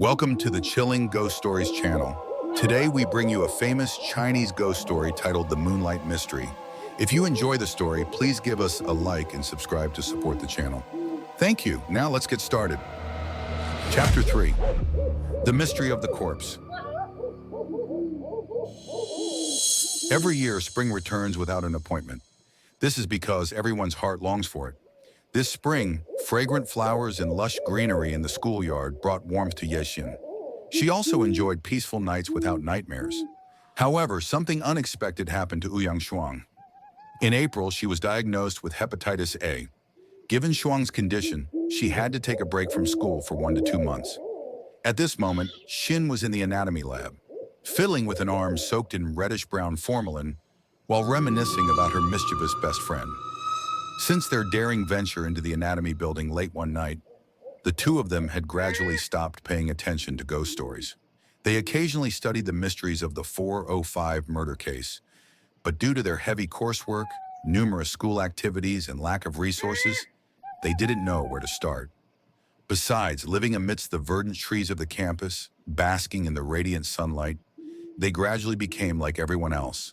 Welcome to the Chilling Ghost Stories channel. Today we bring you a famous Chinese ghost story titled The Moonlight Mystery. If you enjoy the story, please give us a like and subscribe to support the channel. Thank you. Now let's get started. Chapter 3. The Mystery of the Corpse. Every year, spring returns without an appointment. This is because everyone's heart longs for it. This spring, fragrant flowers and lush greenery in the schoolyard brought warmth to Yè Xīn. She also enjoyed peaceful nights without nightmares. However, something unexpected happened to Yáng Shàng. In April, she was diagnosed with hepatitis A. Given Shuang's condition, she had to take a break from school for 1 to 2 months. At this moment, Xin was in the anatomy lab, fiddling with an arm soaked in reddish-brown formalin while reminiscing about her mischievous best friend. Since their daring venture into the anatomy building late one night, the two of them had gradually stopped paying attention to ghost stories. They occasionally studied the mysteries of the 405 murder case, but due to their heavy coursework, numerous school activities, and lack of resources, they didn't know where to start. Besides, living amidst the verdant trees of the campus, basking in the radiant sunlight, they gradually became like everyone else,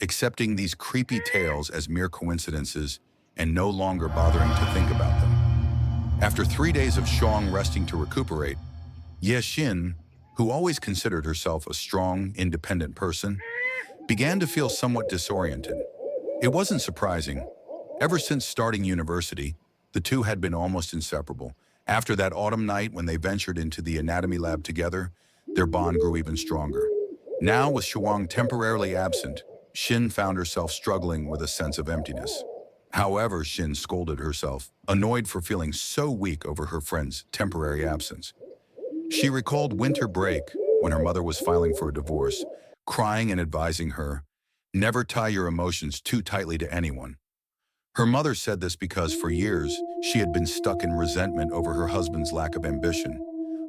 accepting these creepy tales as mere coincidences and no longer bothering to think about them. After 3 days of Shuang resting to recuperate, Yè Xīn, who always considered herself a strong, independent person, began to feel somewhat disoriented. It wasn't surprising. Ever since starting university, the two had been almost inseparable. After that autumn night when they ventured into the anatomy lab together, their bond grew even stronger. Now, with Shuang temporarily absent, Xin found herself struggling with a sense of emptiness. However, Xin scolded herself, annoyed for feeling so weak over her friend's temporary absence. She recalled winter break when her mother was filing for a divorce, crying and advising her, "Never tie your emotions too tightly to anyone." Her mother said this because for years she had been stuck in resentment over her husband's lack of ambition,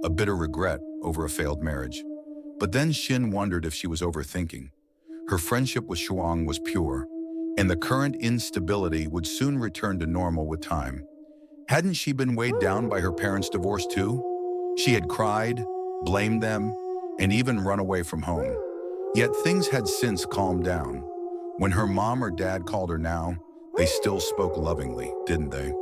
a bitter regret over a failed marriage. But then Xin wondered if she was overthinking. Her friendship with Shuang was pure, and the current instability would soon return to normal with time. Hadn't she been weighed down by her parents' divorce too? She had cried, blamed them, and even run away from home. Yet things had since calmed down. When her mom or dad called her now, they still spoke lovingly, didn't they?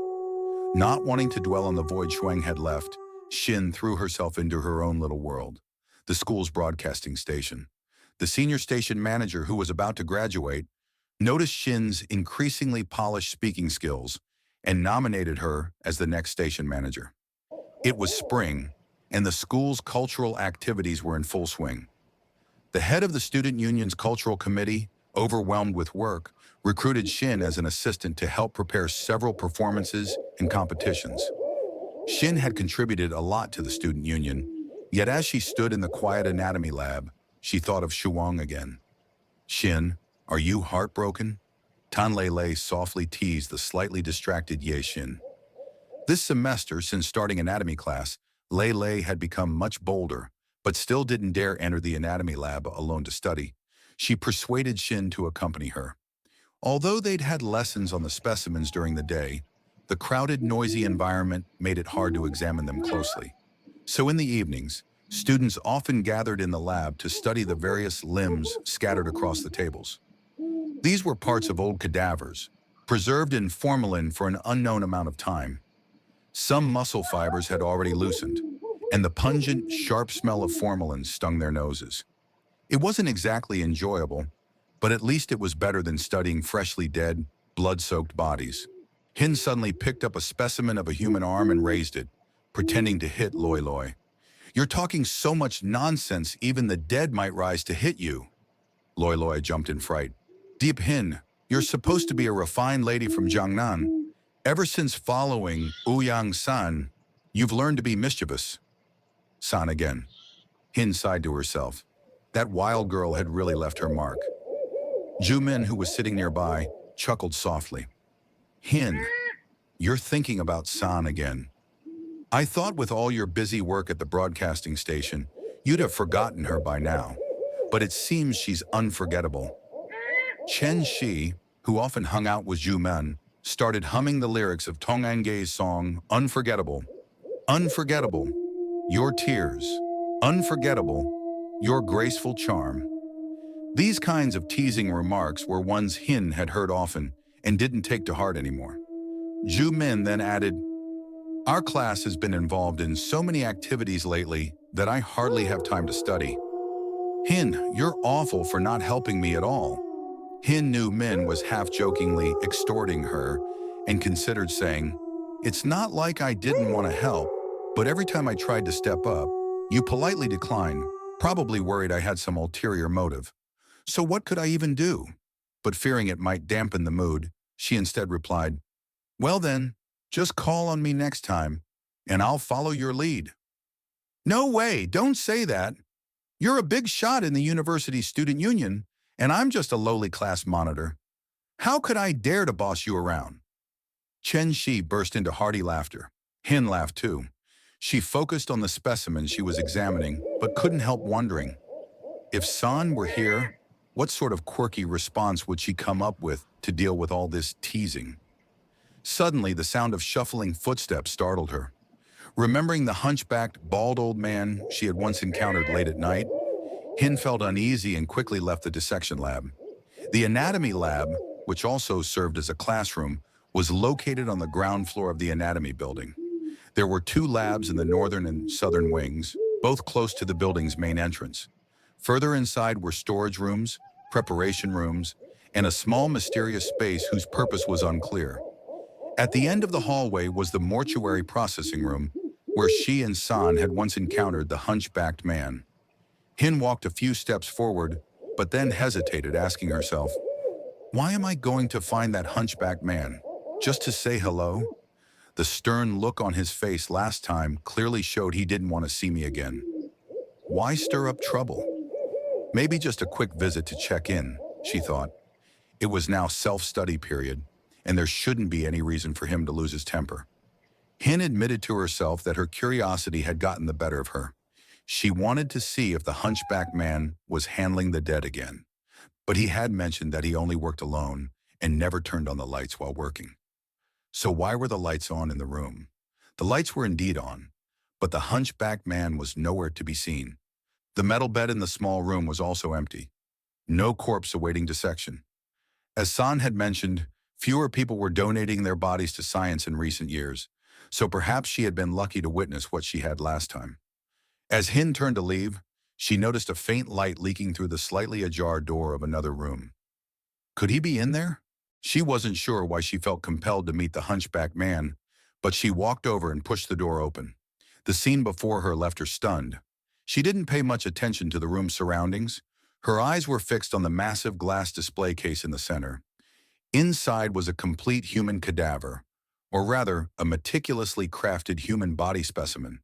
Not wanting to dwell on the void Shuang had left, Xin threw herself into her own little world, the school's broadcasting station. The senior station manager, who was about to graduate, noticed Xin's increasingly polished speaking skills and nominated her as the next station manager. It was spring, and the school's cultural activities were in full swing. The head of the student union's cultural committee, overwhelmed with work, recruited Xin as an assistant to help prepare several performances and competitions. Xin had contributed a lot to the student union, yet as she stood in the quiet anatomy lab, she thought of Shuang again. "Xin, are you heartbroken?" Tan Lei softly teased the slightly distracted Yè Xīn. This semester, since starting anatomy class, Lei had become much bolder, but still didn't dare enter the anatomy lab alone to study. She persuaded Xin to accompany her. Although they'd had lessons on the specimens during the day, the crowded, noisy environment made it hard to examine them closely. So in the evenings, students often gathered in the lab to study the various limbs scattered across the tables. These were parts of old cadavers, preserved in formalin for an unknown amount of time. Some muscle fibers had already loosened, and the pungent, sharp smell of formalin stung their noses. It wasn't exactly enjoyable, but at least it was better than studying freshly dead, blood-soaked bodies. Hin suddenly picked up a specimen of a human arm and raised it, pretending to hit Loi. "You're talking so much nonsense, even the dead might rise to hit you." Loi jumped in fright. "Deep Hin, you're supposed to be a refined lady from Jiangnan. Ever since following Ouyang San, you've learned to be mischievous." San again. Hin sighed to herself. That wild girl had really left her mark. Zhu Min, who was sitting nearby, chuckled softly. "Hin, you're thinking about San again. I thought with all your busy work at the broadcasting station, you'd have forgotten her by now. But it seems she's unforgettable." Chen Shi, who often hung out with Zhu Min, started humming the lyrics of Tong Angei's song, "Unforgettable. Unforgettable. Your tears. Unforgettable, your graceful charm. These kinds of teasing remarks were ones Hin had heard often and didn't take to heart anymore. Zhu Min then added, "Our class has been involved in so many activities lately that I hardly have time to study. Hin, you're awful for not helping me at all." Hin knew Min was half-jokingly extorting her and considered saying, "It's not like I didn't want to help, but every time I tried to step up, you politely declined, probably worried I had some ulterior motive. So what could I even do?" But fearing it might dampen the mood, she instead replied, "Well then, just call on me next time, and I'll follow your lead." "No way, don't say that. You're a big shot in the university student union, and I'm just a lowly class monitor. How could I dare to boss you around?" Chen Shi burst into hearty laughter. Hin laughed too. She focused on the specimen she was examining, but couldn't help wondering, if San were here, what sort of quirky response would she come up with to deal with all this teasing? Suddenly, the sound of shuffling footsteps startled her. Remembering the hunchbacked, bald old man she had once encountered late at night, Hin felt uneasy and quickly left the dissection lab. The anatomy lab, which also served as a classroom, was located on the ground floor of the anatomy building. There were two labs in the northern and southern wings, both close to the building's main entrance. Further inside were storage rooms, preparation rooms, and a small mysterious space whose purpose was unclear. At the end of the hallway was the mortuary processing room, where she and San had once encountered the hunchbacked man. Hin walked a few steps forward, but then hesitated, asking herself, "Why am I going to find that hunchbacked man? Just to say hello?" The stern look on his face last time clearly showed he didn't want to see me again. Why stir up trouble? Maybe just a quick visit to check in, she thought. It was now self-study period, and there shouldn't be any reason for him to lose his temper. Hin admitted to herself that her curiosity had gotten the better of her. She wanted to see if the hunchback man was handling the dead again, but he had mentioned that he only worked alone and never turned on the lights while working. So why were the lights on in the room? The lights were indeed on, but the hunchback man was nowhere to be seen. The metal bed in the small room was also empty. No corpse awaiting dissection. As San had mentioned, fewer people were donating their bodies to science in recent years, so perhaps she had been lucky to witness what she had last time. As Hin turned to leave, she noticed a faint light leaking through the slightly ajar door of another room. Could he be in there? She wasn't sure why she felt compelled to meet the hunchback man, but she walked over and pushed the door open. The scene before her left her stunned. She didn't pay much attention to the room's surroundings. Her eyes were fixed on the massive glass display case in the center. Inside was a complete human cadaver, or rather, a meticulously crafted human body specimen.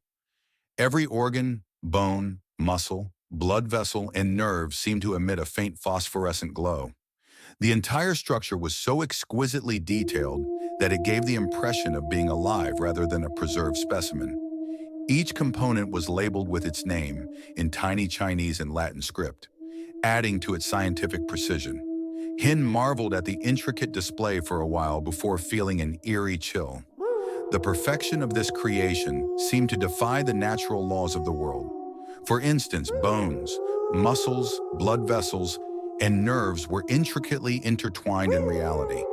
Every organ, bone, muscle, blood vessel, and nerve seemed to emit a faint phosphorescent glow. The entire structure was so exquisitely detailed that it gave the impression of being alive rather than a preserved specimen. Each component was labeled with its name in tiny Chinese and Latin script, adding to its scientific precision. Hin marveled at the intricate display for a while before feeling an eerie chill. The perfection of this creation seemed to defy the natural laws of the world. For instance, bones, muscles, blood vessels, and nerves were intricately intertwined in reality.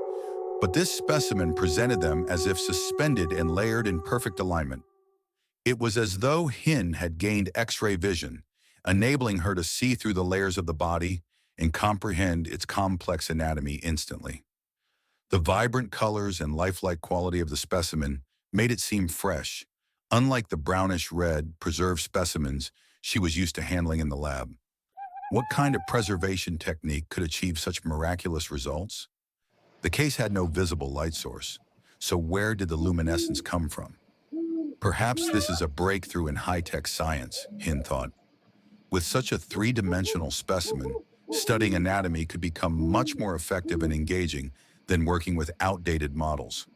But this specimen presented them as if suspended and layered in perfect alignment. It was as though Hin had gained X-ray vision, enabling her to see through the layers of the body and comprehend its complex anatomy instantly. The vibrant colors and lifelike quality of the specimen made it seem fresh, unlike the brownish-red, preserved specimens she was used to handling in the lab. What kind of preservation technique could achieve such miraculous results? The case had no visible light source, so where did the luminescence come from? Perhaps this is a breakthrough in high-tech science, Hin thought. With such a three-dimensional specimen, studying anatomy could become much more effective and engaging than working with outdated models.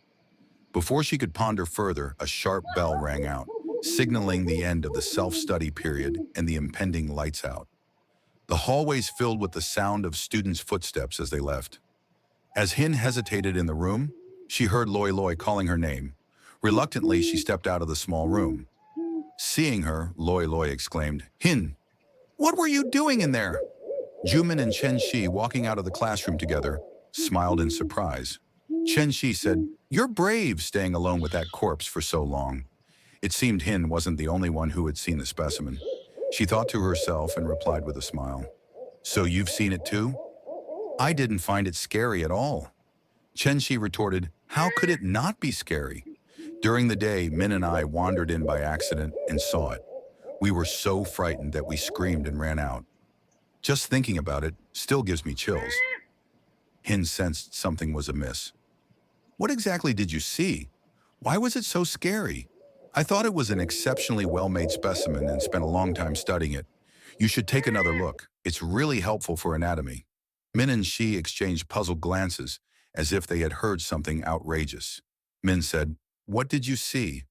Before she could ponder further, a sharp bell rang out, signaling the end of the self-study period and the impending lights out. The hallways filled with the sound of students' footsteps as they left. As Hin hesitated in the room, she heard Loi Loi calling her name. Reluctantly, she stepped out of the small room. Seeing her, Loi exclaimed, "Hin, what were you doing in there?" Jumin and Chen Shi, walking out of the classroom together, smiled in surprise. Chen Shi said, "You're brave staying alone with that corpse for so long." It seemed Hin wasn't the only one who had seen the specimen. She thought to herself and replied with a smile, "So you've seen it too?" "I didn't find it scary at all." Chen Shi retorted, "How could it not be scary?" During the day, Min and I wandered in by accident and saw it. We were so frightened that we screamed and ran out. Just thinking about it still gives me chills. Hin sensed something was amiss. "What exactly did you see? Why was it so scary?" "I thought it was an exceptionally well-made specimen and spent a long time studying it. You should take another look. It's really helpful for anatomy." Min and Shi exchanged puzzled glances, as if they had heard something outrageous. Min said, "What did you see?"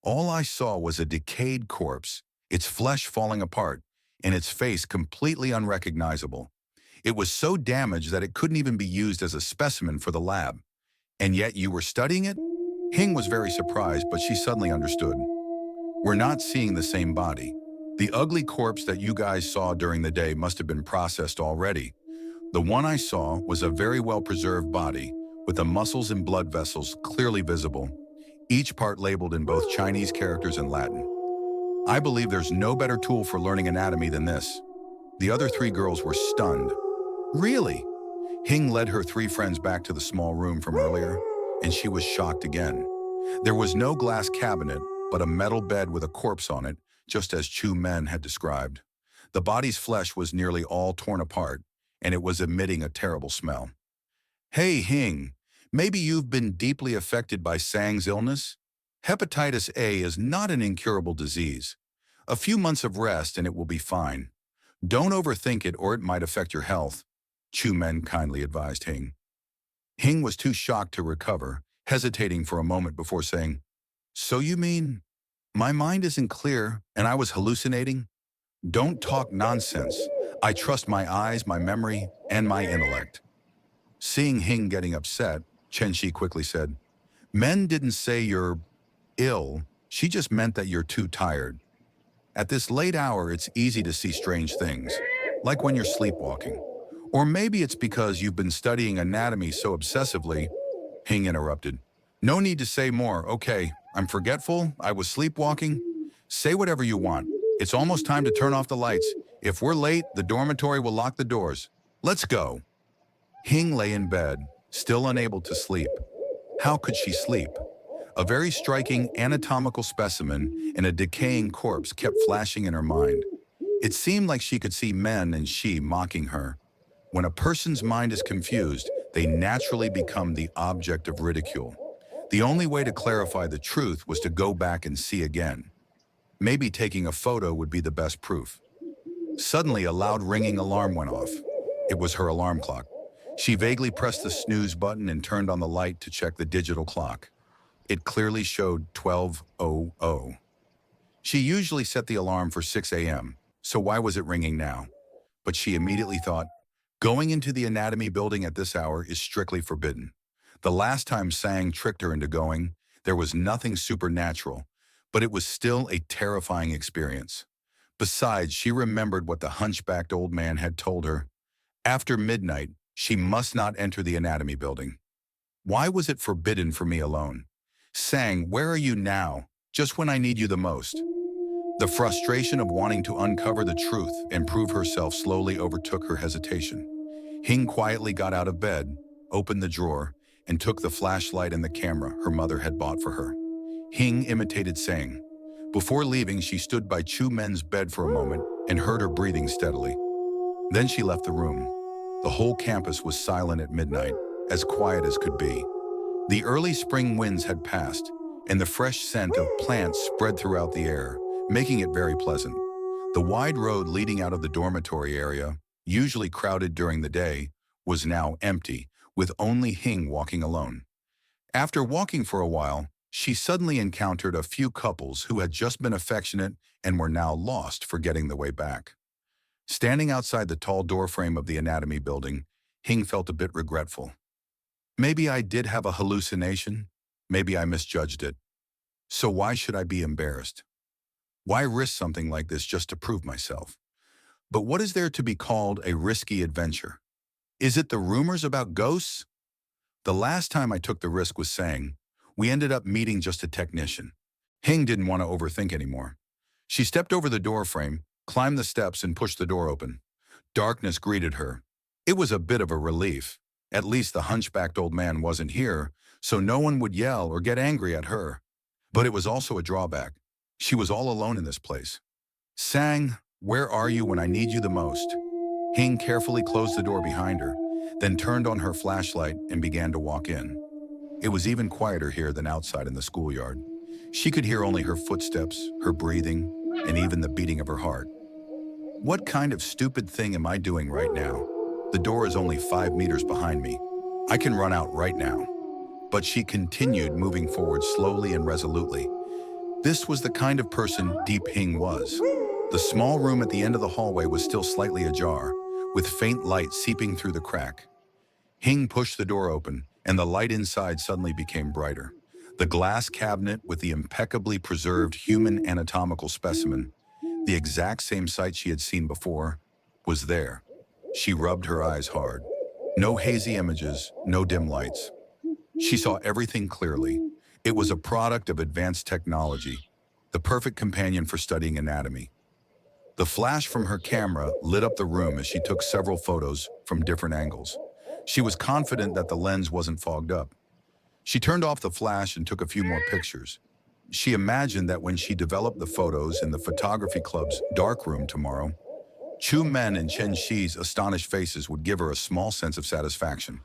"All I saw was a decayed corpse, its flesh falling apart, and its face completely unrecognizable. It was so damaged that it couldn't even be used as a specimen for the lab. And yet you were studying it?" Hing was very surprised, but she suddenly understood. "We're not seeing the same body. The ugly corpse that you guys saw during the day must have been processed already. The one I saw was a very well-preserved body, with the muscles and blood vessels clearly visible, each part labeled in both Chinese characters and Latin. I believe there's no better tool for learning anatomy than this." The other three girls were stunned. "Really?" Hing led her three friends back to the small room from earlier, and she was shocked again. There was no glass cabinet, but a metal bed with a corpse on it, just as Chu Men had described. The body's flesh was nearly all torn apart, and it was emitting a terrible smell. "Hey, Hing, maybe you've been deeply affected by Sang's illness? Hepatitis A is not an incurable disease. A few months of rest and it will be fine. Don't overthink it or it might affect your health," Chu Men kindly advised Hing. Hing was too shocked to recover, hesitating for a moment before saying, "So you mean my mind isn't clear and I was hallucinating?" "Don't talk nonsense. I trust my eyes, my memory, and my intellect." Seeing Hing getting upset, Chen Shi quickly said, "Men didn't say you're ill. She just meant that you're too tired. At this late hour, it's easy to see strange things, like when you're sleepwalking. Or maybe it's because you've been studying anatomy so obsessively." Hing interrupted. "No need to say more. Okay, I'm forgetful. I was sleepwalking. Say whatever you want. It's almost time to turn off the lights. If we're late, the dormitory will lock the doors. Let's go." Hing lay in bed, still unable to sleep. How could she sleep? A very striking anatomical specimen in a decaying corpse kept flashing in her mind. It seemed like she could see Men and She mocking her. When a person's mind is confused, they naturally become the object of ridicule. The only way to clarify the truth was to go back and see again. Maybe taking a photo would be the best proof. Suddenly, a loud ringing alarm went off. It was her alarm clock. She vaguely pressed the snooze button and turned on the light to check the digital clock. It clearly showed 12:00. She usually set the alarm for 6 a.m., so why was it ringing now? But she immediately thought, going into the anatomy building at this hour is strictly forbidden. The last time Sang tricked her into going, there was nothing supernatural, but it was still a terrifying experience. Besides, she remembered what the hunchbacked old man had told her. After midnight, she must not enter the anatomy building. Why was it forbidden for me alone? Sang, where are you now, just when I need you the most? The frustration of wanting to uncover the truth and prove herself slowly overtook her hesitation. Hing quietly got out of bed, opened the drawer, and took the flashlight and the camera her mother had bought for her. Hing imitated Sang. Before leaving, she stood by Chu Men's bed for a moment and heard her breathing steadily. Then she left the room. The whole campus was silent at midnight, as quiet as could be. The early spring winds had passed, and the fresh scent of plants spread throughout the air, making it very pleasant. The wide road leading out of the dormitory area, usually crowded during the day, was now empty, with only Hing walking alone. After walking for a while, she suddenly encountered a few couples who had just been affectionate and were now lost, forgetting the way back. Standing outside the tall doorframe of the anatomy building, Hing felt a bit regretful. Maybe I did have a hallucination. Maybe I misjudged it. So why should I be embarrassed? Why risk something like this just to prove myself? But what is there to be called a risky adventure? Is it the rumors about ghosts? The last time I took the risk with Sang, we ended up meeting just a technician. Hing didn't want to overthink anymore. She stepped over the door frame, climbed the steps, and pushed the door open. Darkness greeted her. It was a bit of a relief. At least the hunchbacked old man wasn't here, so no one would yell or get angry at her. But it was also a drawback. She was all alone in this place. Sang, where are you when I need you the most? Hing carefully closed the door behind her, then turned on her flashlight and began to walk in. It was even quieter here than outside in the schoolyard. She could hear only her footsteps, her breathing, and even the beating of her heart. What kind of stupid thing am I doing right now? The door is only 5 meters behind me. I can run out right now. But she continued moving forward slowly and resolutely. This was the kind of person Deep Hing was. The small room at the end of the hallway was still slightly ajar, with faint light seeping through the crack. Hing pushed the door open, and the light inside suddenly became brighter. The glass cabinet with the impeccably preserved human anatomical specimen, the exact same sight she had seen before, was there. She rubbed her eyes hard. No hazy images, no dim lights. She saw everything clearly. It was a product of advanced technology, the perfect companion for studying anatomy. The flash from her camera lit up the room as she took several photos from different angles. She was confident that the lens wasn't fogged up. She turned off the flash and took a few more pictures. She imagined that when she developed the photos in the photography club's darkroom tomorrow, Chu Men and Chen Shi's astonished faces would give her a small sense of satisfaction.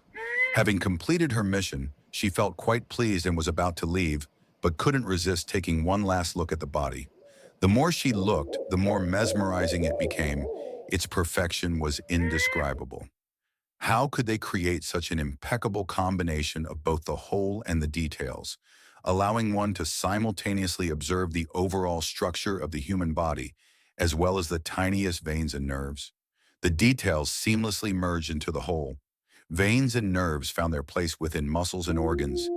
Having completed her mission, she felt quite pleased and was about to leave, but couldn't resist taking one last look at the body. The more she looked, the more mesmerizing it became. Its perfection was indescribable. How could they create such an impeccable combination of both the whole and the details, allowing one to simultaneously observe the overall structure of the human body, as well as the tiniest veins and nerves? The details seamlessly merged into the whole. Veins and nerves found their place within muscles and organs,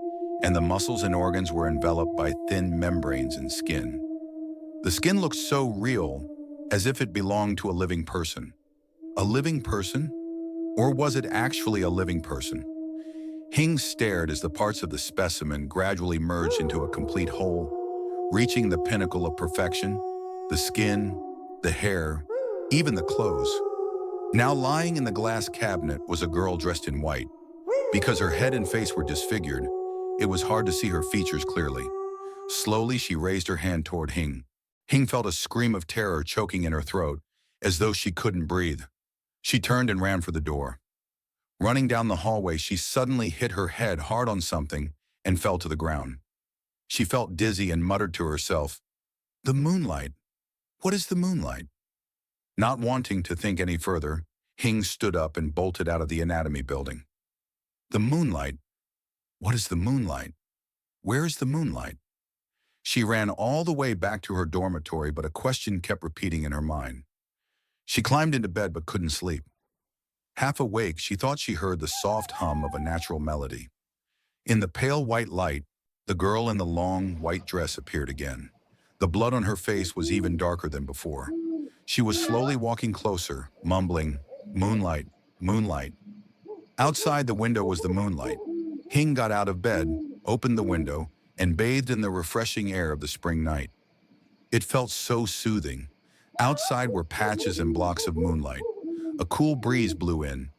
and the muscles and organs were enveloped by thin membranes and skin. The skin looked so real, as if it belonged to a living person. A living person? Or was it actually a living person? Hing stared as the parts of the specimen gradually merged into a complete whole, reaching the pinnacle of perfection: the skin, the hair, even the clothes. Now lying in the glass cabinet was a girl dressed in white. Because her head and face were disfigured, it was hard to see her features clearly. Slowly, she raised her hand toward Hing. Hing felt a scream of terror choking in her throat, as though she couldn't breathe. She turned and ran for the door. Running down the hallway, she suddenly hit her head hard on something and fell to the ground. She felt dizzy and muttered to herself, "The moonlight. What is the moonlight?" Not wanting to think any further, Hing stood up and bolted out of the anatomy building. The moonlight? What is the moonlight? Where is the moonlight? She ran all the way back to her dormitory, but a question kept repeating in her mind. She climbed into bed but couldn't sleep. Half awake, she thought she heard the soft hum of a natural melody. In the pale white light, the girl in the long white dress appeared again. The blood on her face was even darker than before. She was slowly walking closer, mumbling, "Moonlight, moonlight." Outside the window was the moonlight. Hing got out of bed, opened the window, and bathed in the refreshing air of the spring night. It felt so soothing. Outside were patches and blocks of moonlight. A cool breeze blew in.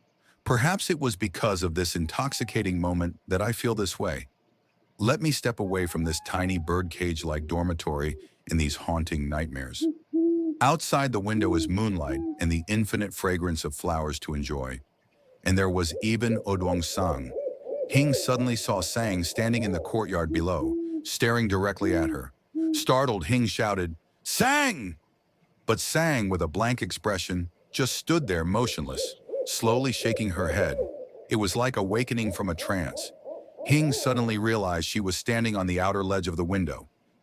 Perhaps it was because of this intoxicating moment that I feel this way. Let me step away from this tiny birdcage-like dormitory and these haunting nightmares. Outside the window is moonlight and the infinite fragrance of flowers to enjoy. And there was even Oduang Sang. Hing suddenly saw Sang standing in the courtyard below, staring directly at her. Startled, Hing shouted, "Sang!" But Sang, with a blank expression, just stood there motionless, slowly shaking her head. It was like awakening from a trance. Hing suddenly realized she was standing on the outer ledge of the window.